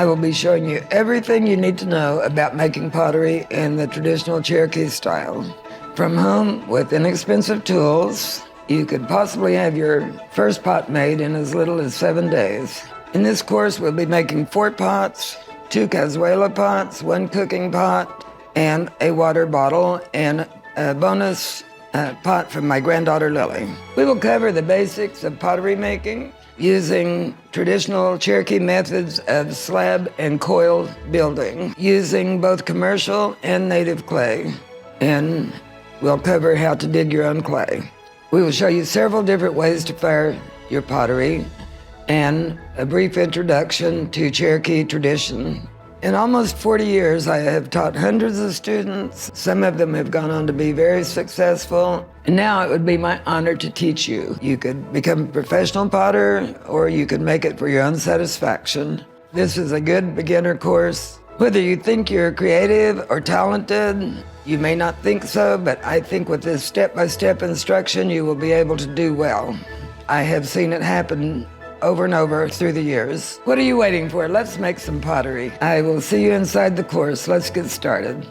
I will be showing you everything you need to know about making pottery in the traditional Cherokee style. From home with inexpensive tools, you could possibly have your first pot made in as little as 7 days. In this course, we'll be making 4 pots, 2 cazuela pots, 1 cooking pot, and a water bottle, and a bonus pot from my granddaughter Lillie. We will cover the basics of pottery making using traditional Cherokee methods of slab and coil building, using both commercial and native clay. And we'll cover how to dig your own clay. We will show you several different ways to fire your pottery and a brief introduction to Cherokee tradition. In almost 40 years, I have taught hundreds of students. Some of them have gone on to be very successful. And now it would be my honor to teach you. You could become a professional potter, or you could make it for your own satisfaction. This is a good beginner course. Whether you think you're creative or talented, you may not think so, but I think with this step-by-step instruction, you will be able to do well. I have seen it happen over and over through the years. What are you waiting for? Let's make some pottery. I will see you inside the course. Let's get started.